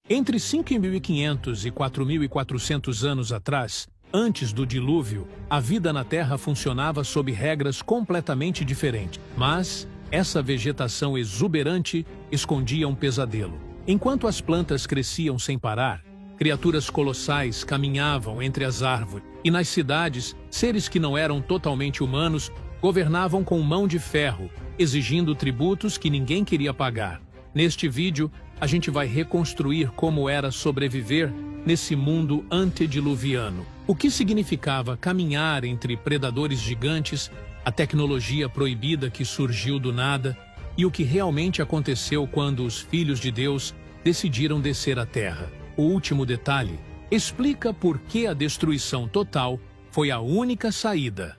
Entre 5.500 e 4.400 anos atrás, antes do dilúvio, a vida na Terra funcionava sob regras completamente diferentes. Mas essa vegetação exuberante escondia um pesadelo. Enquanto as plantas cresciam sem parar, criaturas colossais caminhavam entre as árvores. E nas cidades, seres que não eram totalmente humanos governavam com mão de ferro, exigindo tributos que ninguém queria pagar. Neste vídeo, a gente vai reconstruir como era sobreviver nesse mundo antediluviano. O que significava caminhar entre predadores gigantes, a tecnologia proibida que surgiu do nada e o que realmente aconteceu quando os filhos de Deus decidiram descer à Terra. O último detalhe explica por que a destruição total foi a única saída.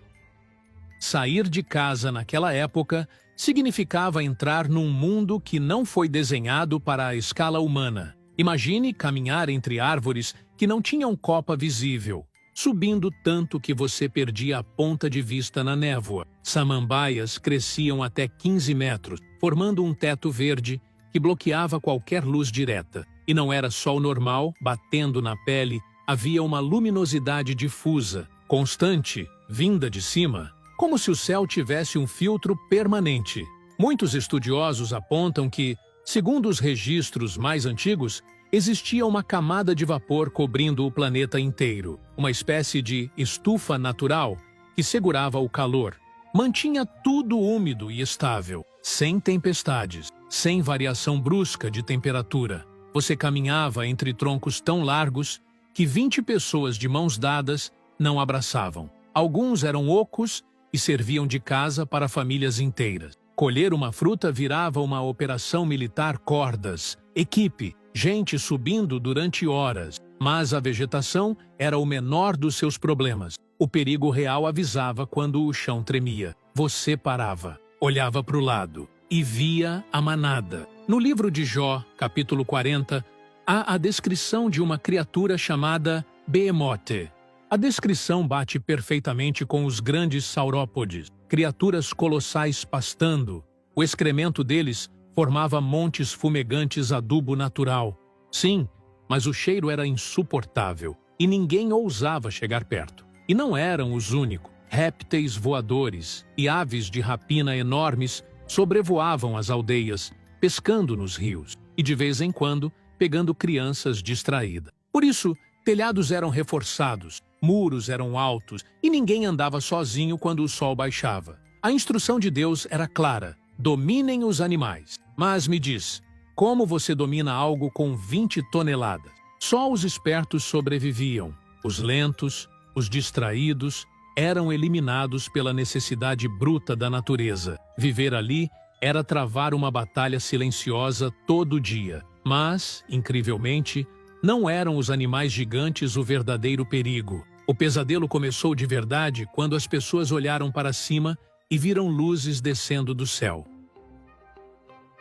Sair de casa naquela época significava entrar num mundo que não foi desenhado para a escala humana. Imagine caminhar entre árvores que não tinham copa visível, subindo tanto que você perdia a ponta de vista na névoa. Samambaias cresciam até 15 metros, formando um teto verde que bloqueava qualquer luz direta. E não era sol normal, batendo na pele, havia uma luminosidade difusa, constante, vinda de cima, como se o céu tivesse um filtro permanente. Muitos estudiosos apontam que, segundo os registros mais antigos, existia uma camada de vapor cobrindo o planeta inteiro, uma espécie de estufa natural que segurava o calor. Mantinha tudo úmido e estável, sem tempestades, sem variação brusca de temperatura. Você caminhava entre troncos tão largos que 20 pessoas de mãos dadas não abraçavam. Alguns eram ocos e serviam de casa para famílias inteiras. Colher uma fruta virava uma operação militar cordas, equipe, gente subindo durante horas. Mas a vegetação era o menor dos seus problemas. O perigo real avisava quando o chão tremia. Você parava, olhava para o lado e via a manada. No livro de Jó, capítulo 40, há a descrição de uma criatura chamada Behemoth. A descrição bate perfeitamente com os grandes saurópodes, criaturas colossais pastando. O excremento deles formava montes fumegantes adubo natural. Sim, mas o cheiro era insuportável e ninguém ousava chegar perto. E não eram os únicos. Répteis voadores e aves de rapina enormes sobrevoavam as aldeias, pescando nos rios e, de vez em quando, pegando crianças distraídas. Por isso, telhados eram reforçados, muros eram altos e ninguém andava sozinho quando o sol baixava. A instrução de Deus era clara: dominem os animais. Mas me diz, como você domina algo com 20 toneladas? Só os espertos sobreviviam. Os lentos, os distraídos, eram eliminados pela necessidade bruta da natureza. Viver ali era travar uma batalha silenciosa todo dia. Mas, incrivelmente, não eram os animais gigantes o verdadeiro perigo. O pesadelo começou de verdade quando as pessoas olharam para cima e viram luzes descendo do céu.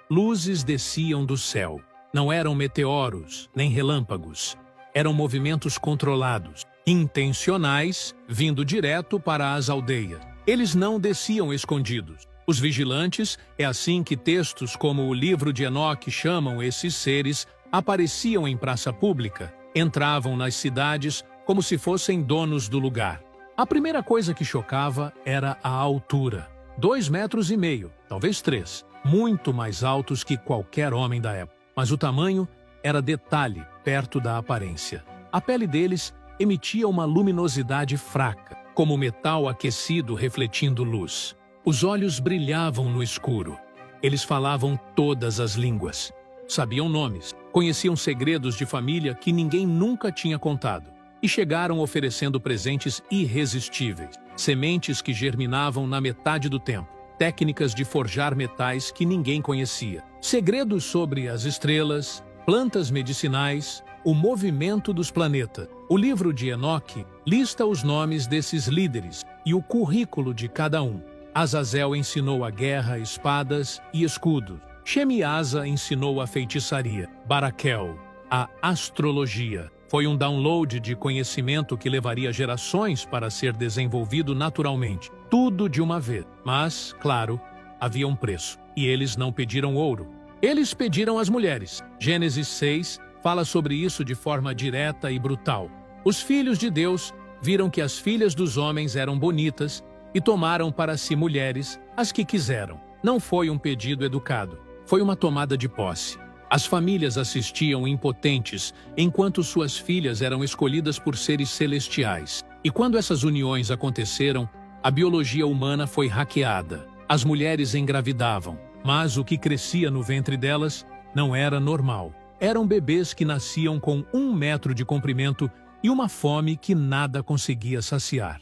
Luzes desciam do céu. Não eram meteoros, nem relâmpagos. Eram movimentos controlados, intencionais, vindo direto para as aldeias. Eles não desciam escondidos. Os vigilantes, é assim que textos como o livro de Enoque chamam esses seres, apareciam em praça pública, entravam nas cidades como se fossem donos do lugar. A primeira coisa que chocava era a altura. 2,5 metros, talvez 3, muito mais altos que qualquer homem da época. Mas o tamanho era detalhe perto da aparência. A pele deles emitia uma luminosidade fraca, como metal aquecido refletindo luz. Os olhos brilhavam no escuro. Eles falavam todas as línguas. Sabiam nomes, conheciam segredos de família que ninguém nunca tinha contado. E chegaram oferecendo presentes irresistíveis, sementes que germinavam na metade do tempo, técnicas de forjar metais que ninguém conhecia, segredos sobre as estrelas, plantas medicinais, o movimento dos planetas. O livro de Enoque lista os nomes desses líderes e o currículo de cada um. Azazel ensinou a guerra, espadas e escudos. Shemiasa ensinou a feitiçaria. Baraquel, a astrologia. Foi um download de conhecimento que levaria gerações para ser desenvolvido naturalmente. Tudo de uma vez. Mas, claro, havia um preço. E eles não pediram ouro. Eles pediram as mulheres. Gênesis 6, fala sobre isso de forma direta e brutal. Os filhos de Deus viram que as filhas dos homens eram bonitas e tomaram para si mulheres as que quiseram. Não foi um pedido educado, foi uma tomada de posse. As famílias assistiam impotentes enquanto suas filhas eram escolhidas por seres celestiais. E quando essas uniões aconteceram, a biologia humana foi hackeada. As mulheres engravidavam, mas o que crescia no ventre delas não era normal. Eram bebês que nasciam com 1 metro de comprimento e uma fome que nada conseguia saciar.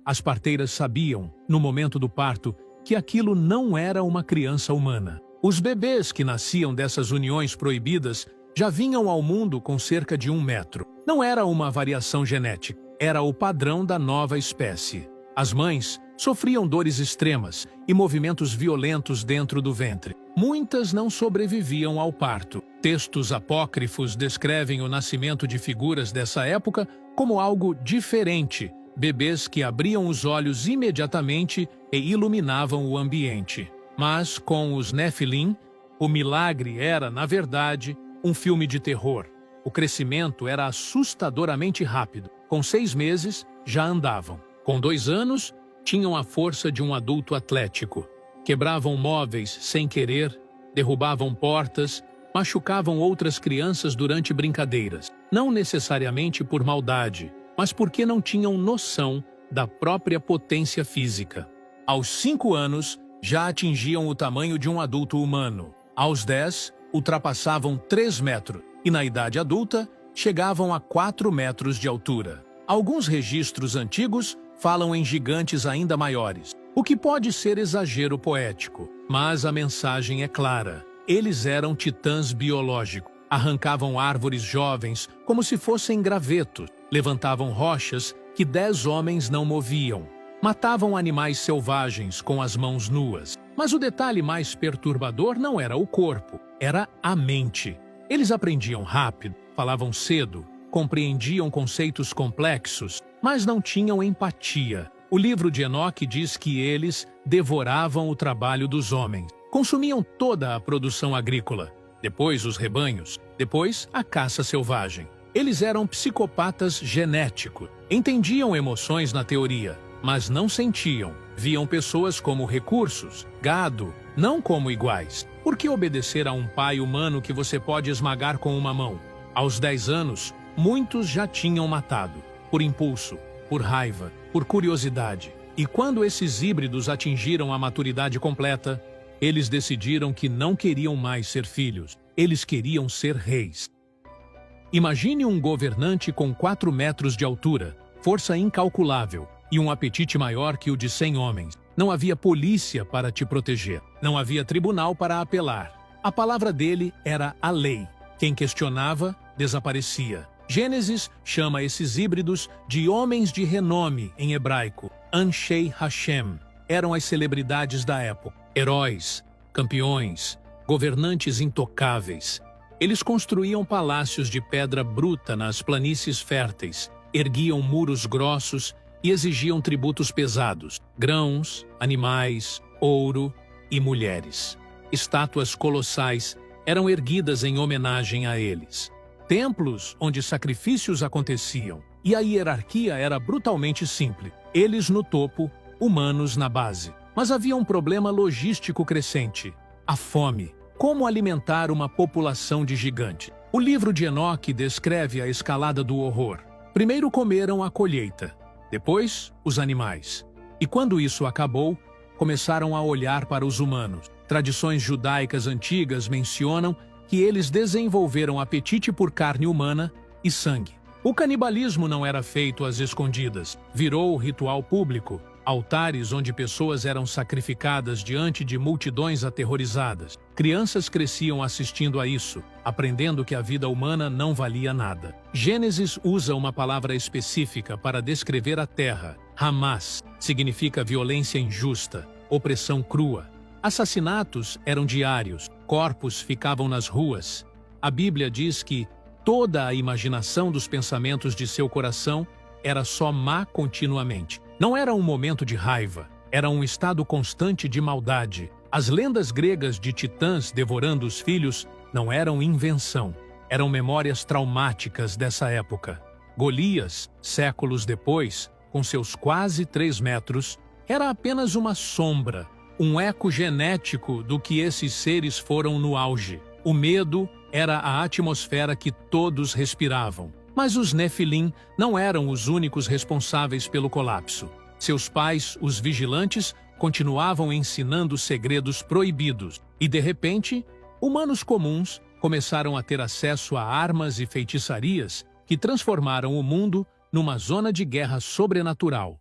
As parteiras sabiam, no momento do parto, que aquilo não era uma criança humana. Os bebês que nasciam dessas uniões proibidas já vinham ao mundo com cerca de 1 metro. Não era uma variação genética, era o padrão da nova espécie. As mães sofriam dores extremas e movimentos violentos dentro do ventre. Muitas não sobreviviam ao parto. Textos apócrifos descrevem o nascimento de figuras dessa época como algo diferente, bebês que abriam os olhos imediatamente e iluminavam o ambiente. Mas, com os Nefilim, o milagre era, na verdade, um filme de terror. O crescimento era assustadoramente rápido. Com 6 meses, já andavam. Com 2 anos, tinham a força de um adulto atlético. Quebravam móveis sem querer, derrubavam portas, machucavam outras crianças durante brincadeiras. Não necessariamente por maldade, mas porque não tinham noção da própria potência física. Aos 5 anos, já atingiam o tamanho de um adulto humano. Aos 10, ultrapassavam 3 metros e, na idade adulta, chegavam a 4 metros de altura. Alguns registros antigos falam em gigantes ainda maiores, o que pode ser exagero poético, mas a mensagem é clara. Eles eram titãs biológicos, arrancavam árvores jovens como se fossem gravetos, levantavam rochas que 10 homens não moviam. Matavam animais selvagens com as mãos nuas. Mas o detalhe mais perturbador não era o corpo, era a mente. Eles aprendiam rápido, falavam cedo, compreendiam conceitos complexos, mas não tinham empatia. O livro de Enoque diz que eles devoravam o trabalho dos homens, consumiam toda a produção agrícola, depois os rebanhos, depois a caça selvagem. Eles eram psicopatas genéticos, entendiam emoções na teoria, mas não sentiam. Viam pessoas como recursos, gado, não como iguais. Por que obedecer a um pai humano que você pode esmagar com uma mão? Aos 10 anos, muitos já tinham matado. Por impulso, por raiva, por curiosidade. E quando esses híbridos atingiram a maturidade completa, eles decidiram que não queriam mais ser filhos. Eles queriam ser reis. Imagine um governante com 4 metros de altura, força incalculável, e um apetite maior que o de 100 homens. Não havia polícia para te proteger. Não havia tribunal para apelar. A palavra dele era a lei. Quem questionava, desaparecia. Gênesis chama esses híbridos de homens de renome em hebraico. Anshei Hashem. Eram as celebridades da época. Heróis, campeões, governantes intocáveis. Eles construíam palácios de pedra bruta nas planícies férteis, erguiam muros grossos e exigiam tributos pesados, grãos, animais, ouro e mulheres. Estátuas colossais eram erguidas em homenagem a eles. Templos onde sacrifícios aconteciam, e a hierarquia era brutalmente simples. Eles no topo, humanos na base. Mas havia um problema logístico crescente: a fome. Como alimentar uma população de gigantes? O livro de Enoque descreve a escalada do horror. Primeiro comeram a colheita, depois os animais. E quando isso acabou, começaram a olhar para os humanos. Tradições judaicas antigas mencionam que eles desenvolveram apetite por carne humana e sangue. O canibalismo não era feito às escondidas, virou ritual público, altares onde pessoas eram sacrificadas diante de multidões aterrorizadas. Crianças cresciam assistindo a isso, aprendendo que a vida humana não valia nada. Gênesis usa uma palavra específica para descrever a terra. Hamas significa violência injusta, opressão crua. Assassinatos eram diários, corpos ficavam nas ruas. A Bíblia diz que toda a imaginação dos pensamentos de seu coração era só má continuamente. Não era um momento de raiva, era um estado constante de maldade. As lendas gregas de titãs devorando os filhos não eram invenção. Eram memórias traumáticas dessa época. Golias, séculos depois, com seus quase 3 metros, era apenas uma sombra, um eco genético do que esses seres foram no auge. O medo era a atmosfera que todos respiravam. Mas os Nefilim não eram os únicos responsáveis pelo colapso. Seus pais, os vigilantes, continuavam ensinando segredos proibidos. E, de repente, humanos comuns começaram a ter acesso a armas e feitiçarias que transformaram o mundo numa zona de guerra sobrenatural.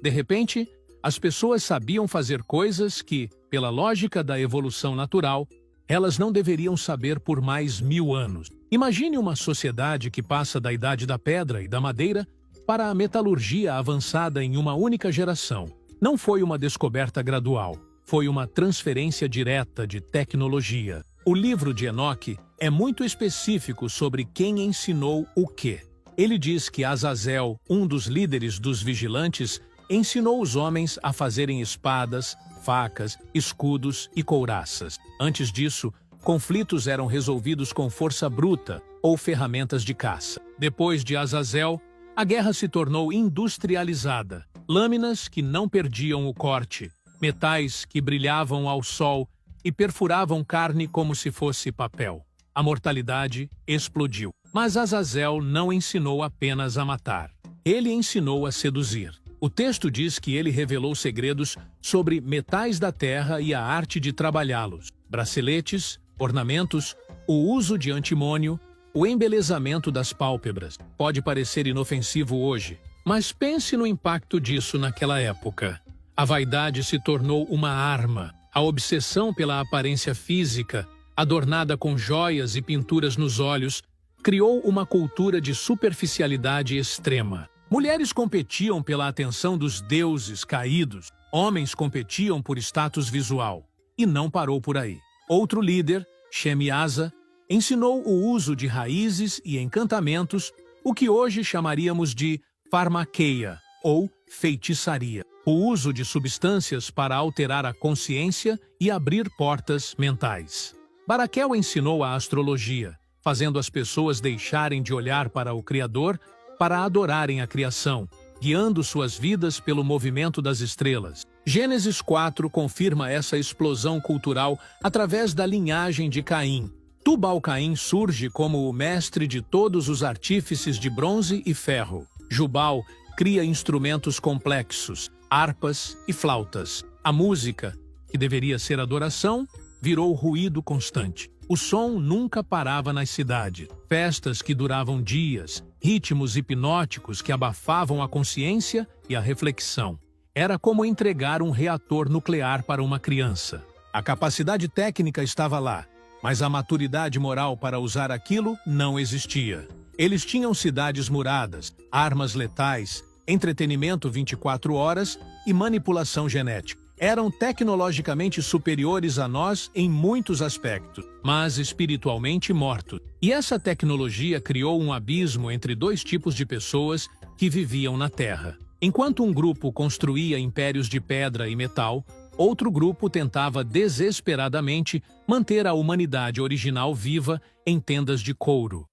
De repente, as pessoas sabiam fazer coisas que, pela lógica da evolução natural, elas não deveriam saber por mais 1000 anos. Imagine uma sociedade que passa da idade da pedra e da madeira para a metalurgia avançada em uma única geração. Não foi uma descoberta gradual, foi uma transferência direta de tecnologia. O livro de Enoque é muito específico sobre quem ensinou o quê. Ele diz que Azazel, um dos líderes dos vigilantes, ensinou os homens a fazerem espadas, facas, escudos e couraças. Antes disso, conflitos eram resolvidos com força bruta ou ferramentas de caça. Depois de Azazel, a guerra se tornou industrializada. Lâminas que não perdiam o corte, metais que brilhavam ao sol e perfuravam carne como se fosse papel. A mortalidade explodiu. Mas Azazel não ensinou apenas a matar. Ele ensinou a seduzir. O texto diz que ele revelou segredos sobre metais da terra e a arte de trabalhá-los. Braceletes, ornamentos, o uso de antimônio, o embelezamento das pálpebras. Pode parecer inofensivo hoje, mas pense no impacto disso naquela época. A vaidade se tornou uma arma. A obsessão pela aparência física, adornada com joias e pinturas nos olhos, criou uma cultura de superficialidade extrema. Mulheres competiam pela atenção dos deuses caídos, homens competiam por status visual. E não parou por aí. Outro líder, Shemiasa, ensinou o uso de raízes e encantamentos, o que hoje chamaríamos de farmaqueia, ou feitiçaria. O uso de substâncias para alterar a consciência e abrir portas mentais. Baraquel ensinou a astrologia, fazendo as pessoas deixarem de olhar para o Criador para adorarem a criação, guiando suas vidas pelo movimento das estrelas. Gênesis 4 confirma essa explosão cultural através da linhagem de Caim. Tubal-Caim surge como o mestre de todos os artífices de bronze e ferro. Jubal cria instrumentos complexos, harpas e flautas. A música, que deveria ser adoração, virou ruído constante. O som nunca parava nas cidades. Festas que duravam dias, ritmos hipnóticos que abafavam a consciência e a reflexão. Era como entregar um reator nuclear para uma criança. A capacidade técnica estava lá, mas a maturidade moral para usar aquilo não existia. Eles tinham cidades muradas, armas letais, entretenimento 24 horas e manipulação genética. Eram tecnologicamente superiores a nós em muitos aspectos, mas espiritualmente mortos. E essa tecnologia criou um abismo entre dois tipos de pessoas que viviam na Terra. Enquanto um grupo construía impérios de pedra e metal, outro grupo tentava desesperadamente manter a humanidade original viva em tendas de couro.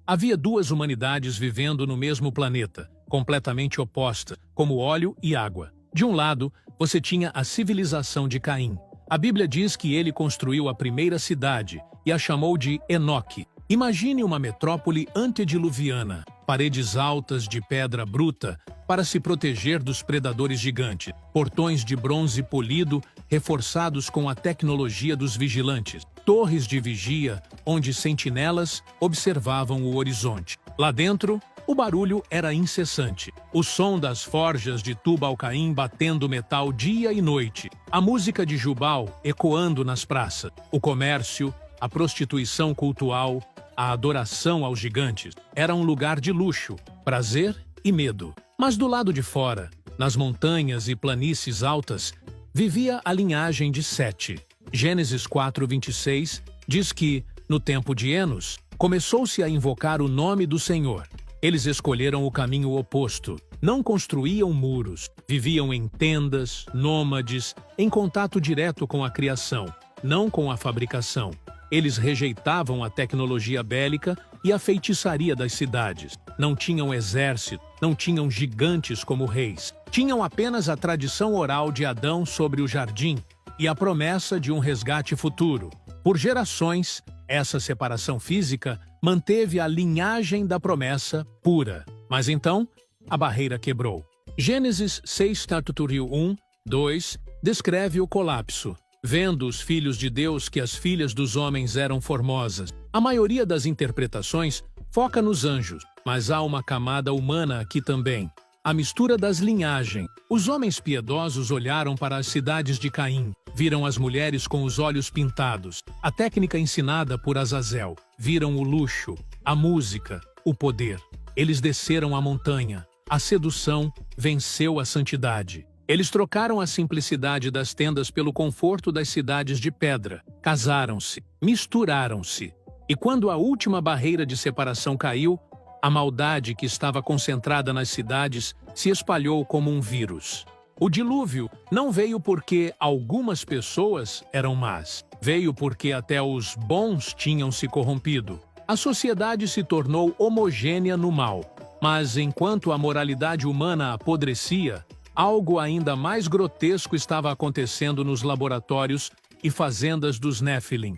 Havia duas humanidades vivendo no mesmo planeta, completamente opostas, como óleo e água. De um lado, você tinha a civilização de Caim. A Bíblia diz que ele construiu a primeira cidade e a chamou de Enoque. Imagine uma metrópole antediluviana, paredes altas de pedra bruta para se proteger dos predadores gigantes, portões de bronze polido reforçados com a tecnologia dos vigilantes, torres de vigia onde sentinelas observavam o horizonte. Lá dentro, o barulho era incessante. O som das forjas de Tubal-Caim batendo metal dia e noite. A música de Jubal ecoando nas praças. O comércio, a prostituição cultual, a adoração aos gigantes. Era um lugar de luxo, prazer e medo. Mas do lado de fora, nas montanhas e planícies altas, vivia a linhagem de Sete. Gênesis 4:26 diz que, no tempo de Enos, começou-se a invocar o nome do Senhor. Eles escolheram o caminho oposto. Não construíam muros. Viviam em tendas, nômades, em contato direto com a criação, não com a fabricação. Eles rejeitavam a tecnologia bélica e a feitiçaria das cidades. Não tinham exército, não tinham gigantes como reis. Tinham apenas a tradição oral de Adão sobre o jardim e a promessa de um resgate futuro. Por gerações, essa separação física manteve a linhagem da promessa pura. Mas então, a barreira quebrou. Gênesis 6:1-2 descreve o colapso. Vendo os filhos de Deus que as filhas dos homens eram formosas. A maioria das interpretações foca nos anjos, mas há uma camada humana aqui também. A mistura das linhagens. Os homens piedosos olharam para as cidades de Caim, viram as mulheres com os olhos pintados, a técnica ensinada por Azazel, viram o luxo, a música, o poder. Eles desceram a montanha. A sedução venceu a santidade. Eles trocaram a simplicidade das tendas pelo conforto das cidades de pedra. Casaram-se, misturaram-se. E quando a última barreira de separação caiu, a maldade que estava concentrada nas cidades se espalhou como um vírus. O dilúvio não veio porque algumas pessoas eram más. Veio porque até os bons tinham se corrompido. A sociedade se tornou homogênea no mal. Mas enquanto a moralidade humana apodrecia, algo ainda mais grotesco estava acontecendo nos laboratórios e fazendas dos Néfilim.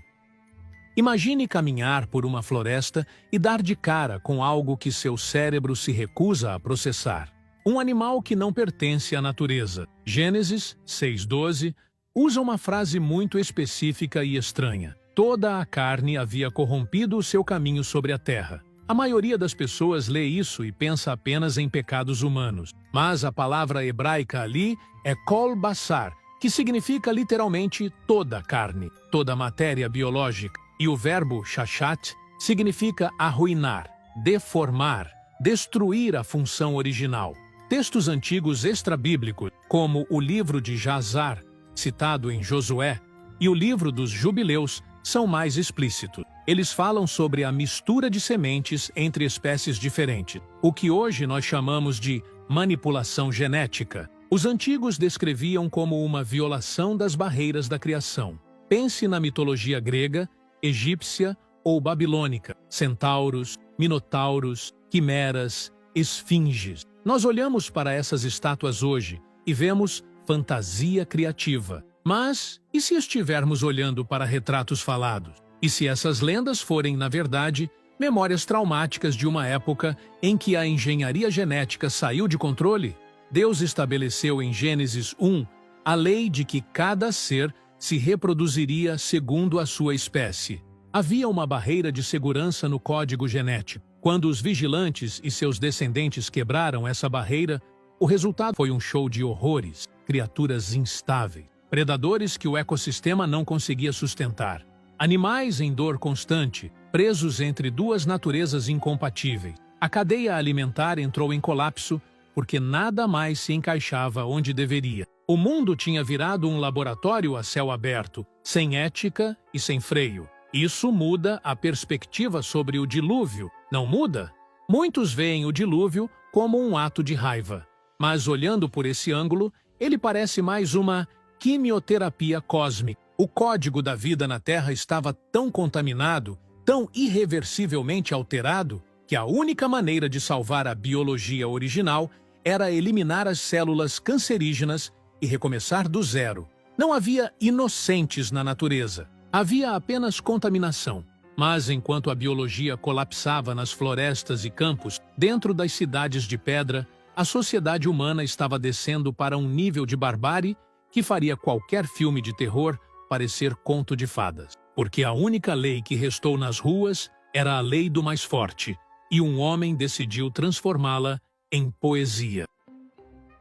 Imagine caminhar por uma floresta e dar de cara com algo que seu cérebro se recusa a processar. Um animal que não pertence à natureza. Gênesis 6:12 usa uma frase muito específica e estranha. Toda a carne havia corrompido o seu caminho sobre a terra. A maioria das pessoas lê isso e pensa apenas em pecados humanos. Mas a palavra hebraica ali é kol basar, que significa literalmente toda carne, toda matéria biológica. E o verbo shachat significa arruinar, deformar, destruir a função original. Textos antigos extrabíblicos, como o livro de Jazar, citado em Josué, e o livro dos Jubileus, são mais explícitos. Eles falam sobre a mistura de sementes entre espécies diferentes, o que hoje nós chamamos de manipulação genética. Os antigos descreviam como uma violação das barreiras da criação. Pense na mitologia grega, egípcia ou babilônica, centauros, minotauros, quimeras, esfinges. Nós olhamos para essas estátuas hoje e vemos fantasia criativa. Mas, e se estivermos olhando para retratos falados? E se essas lendas forem, na verdade, memórias traumáticas de uma época em que a engenharia genética saiu de controle? Deus estabeleceu em Gênesis 1 a lei de que cada ser se reproduziria segundo a sua espécie. Havia uma barreira de segurança no código genético. Quando os vigilantes e seus descendentes quebraram essa barreira, o resultado foi um show de horrores, criaturas instáveis, predadores que o ecossistema não conseguia sustentar, animais em dor constante, presos entre duas naturezas incompatíveis. A cadeia alimentar entrou em colapso porque nada mais se encaixava onde deveria. O mundo tinha virado um laboratório a céu aberto, sem ética e sem freio. Isso muda a perspectiva sobre o dilúvio, não muda? Muitos veem o dilúvio como um ato de raiva, mas olhando por esse ângulo, ele parece mais uma quimioterapia cósmica. O código da vida na Terra estava tão contaminado, tão irreversivelmente alterado, que a única maneira de salvar a biologia original era eliminar as células cancerígenas e recomeçar do zero. Não havia inocentes na natureza, havia apenas contaminação. Mas enquanto a biologia colapsava nas florestas e campos, dentro das cidades de pedra, a sociedade humana estava descendo para um nível de barbárie que faria qualquer filme de terror parecer conto de fadas. Porque a única lei que restou nas ruas era a lei do mais forte, e um homem decidiu transformá-la em poesia.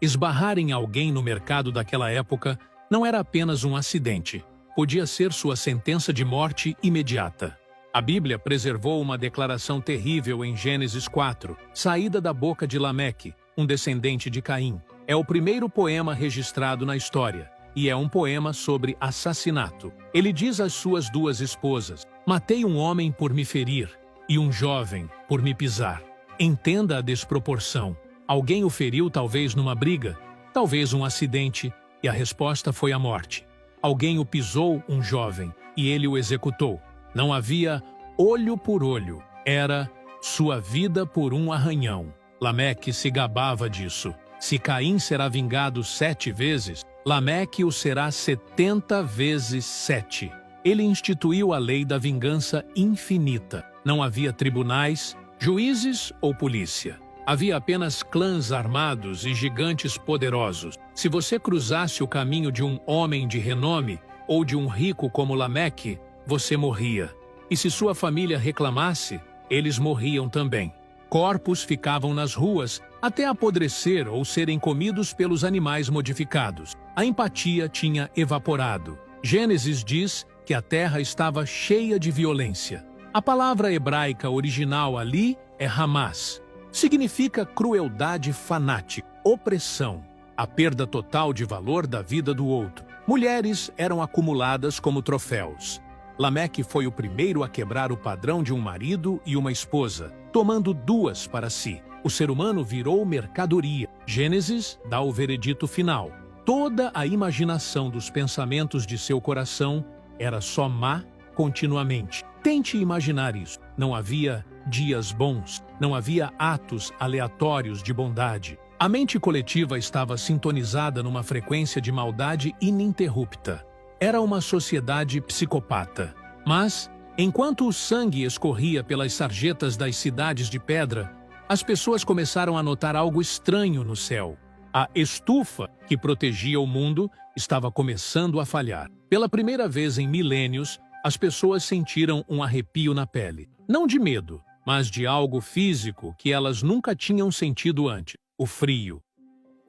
Esbarrar em alguém no mercado daquela época não era apenas um acidente, podia ser sua sentença de morte imediata. A Bíblia preservou uma declaração terrível em Gênesis 4, saída da boca de Lameque, um descendente de Caim. É o primeiro poema registrado na história, e é um poema sobre assassinato. Ele diz às suas duas esposas: matei um homem por me ferir, e um jovem por me pisar. Entenda a desproporção. Alguém o feriu talvez numa briga, talvez um acidente, e a resposta foi a morte. Alguém o pisou, um jovem, e ele o executou. Não havia olho por olho, era sua vida por um arranhão. Lameque se gabava disso. Se Caim será vingado 7 vezes, Lameque o será 70 vezes 7. Ele instituiu a lei da vingança infinita. Não havia tribunais, juízes ou polícia. Havia apenas clãs armados e gigantes poderosos. Se você cruzasse o caminho de um homem de renome ou de um rico como Lameque, você morria. E se sua família reclamasse, eles morriam também. Corpos ficavam nas ruas até apodrecer ou serem comidos pelos animais modificados. A empatia tinha evaporado. Gênesis diz que a terra estava cheia de violência. A palavra hebraica original ali é Hamas. Significa crueldade fanática, opressão, a perda total de valor da vida do outro. Mulheres eram acumuladas como troféus. Lameque foi o primeiro a quebrar o padrão de um marido e uma esposa, tomando 2 para si. O ser humano virou mercadoria. Gênesis dá o veredito final. Toda a imaginação dos pensamentos de seu coração era só má continuamente. Tente imaginar isso. Não havia dias bons, não havia atos aleatórios de bondade. A mente coletiva estava sintonizada numa frequência de maldade ininterrupta. Era uma sociedade psicopata. Mas, enquanto o sangue escorria pelas sarjetas das cidades de pedra, as pessoas começaram a notar algo estranho no céu. A estufa que protegia o mundo estava começando a falhar. Pela primeira vez em milênios, as pessoas sentiram um arrepio na pele. Não de medo, mas de algo físico que elas nunca tinham sentido antes: o frio.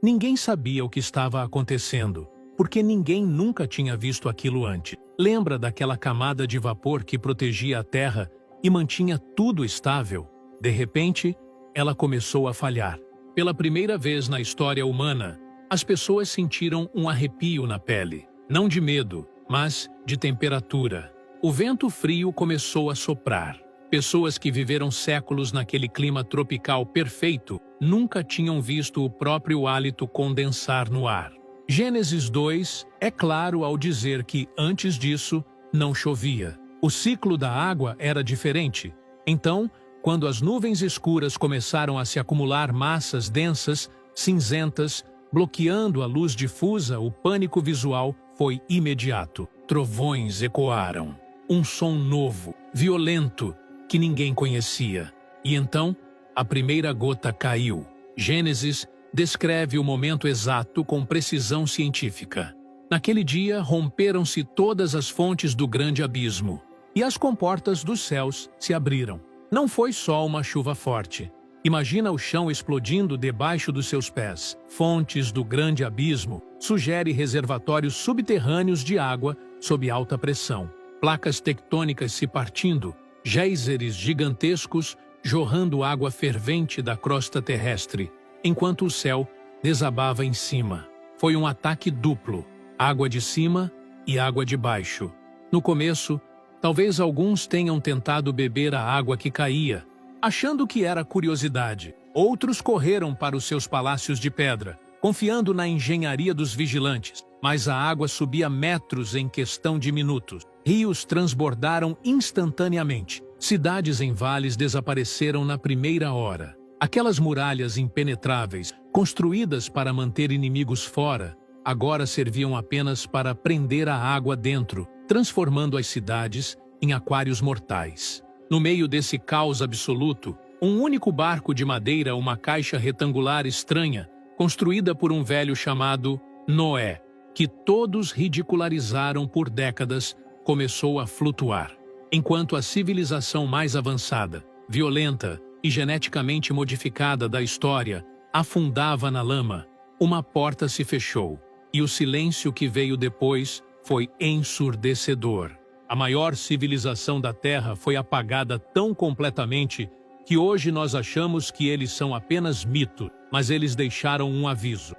Ninguém sabia o que estava acontecendo, porque ninguém nunca tinha visto aquilo antes. Lembra daquela camada de vapor que protegia a Terra e mantinha tudo estável? De repente, ela começou a falhar. Pela primeira vez na história humana, as pessoas sentiram um arrepio na pele. Não de medo, mas de temperatura. O vento frio começou a soprar. Pessoas que viveram séculos naquele clima tropical perfeito nunca tinham visto o próprio hálito condensar no ar. Gênesis 2 é claro ao dizer que, antes disso, não chovia. O ciclo da água era diferente. Então, quando as nuvens escuras começaram a se acumular massas densas, cinzentas, bloqueando a luz difusa, o pânico visual foi imediato. Trovões ecoaram. Um som novo, violento, que ninguém conhecia. E então, a primeira gota caiu. Gênesis descreve o momento exato com precisão científica. Naquele dia, romperam-se todas as fontes do grande abismo, e as comportas dos céus se abriram. Não foi só uma chuva forte. Imagina o chão explodindo debaixo dos seus pés. Fontes do grande abismo sugere reservatórios subterrâneos de água sob alta pressão. Placas tectônicas se partindo, géiseres gigantescos jorrando água fervente da crosta terrestre, enquanto o céu desabava em cima. Foi um ataque duplo, água de cima e água de baixo. No começo, talvez alguns tenham tentado beber a água que caía, achando que era curiosidade. Outros correram para os seus palácios de pedra, confiando na engenharia dos vigilantes, mas a água subia metros em questão de minutos. Rios transbordaram instantaneamente. Cidades em vales desapareceram na primeira hora. Aquelas muralhas impenetráveis, construídas para manter inimigos fora, agora serviam apenas para prender a água dentro, transformando as cidades em aquários mortais. No meio desse caos absoluto, um único barco de madeira, uma caixa retangular estranha, construída por um velho chamado Noé, que todos ridicularizaram por décadas, começou a flutuar. Enquanto a civilização mais avançada, violenta e geneticamente modificada da história afundava na lama, uma porta se fechou, e o silêncio que veio depois foi ensurdecedor. A maior civilização da Terra foi apagada tão completamente que hoje nós achamos que eles são apenas mito, mas eles deixaram um aviso.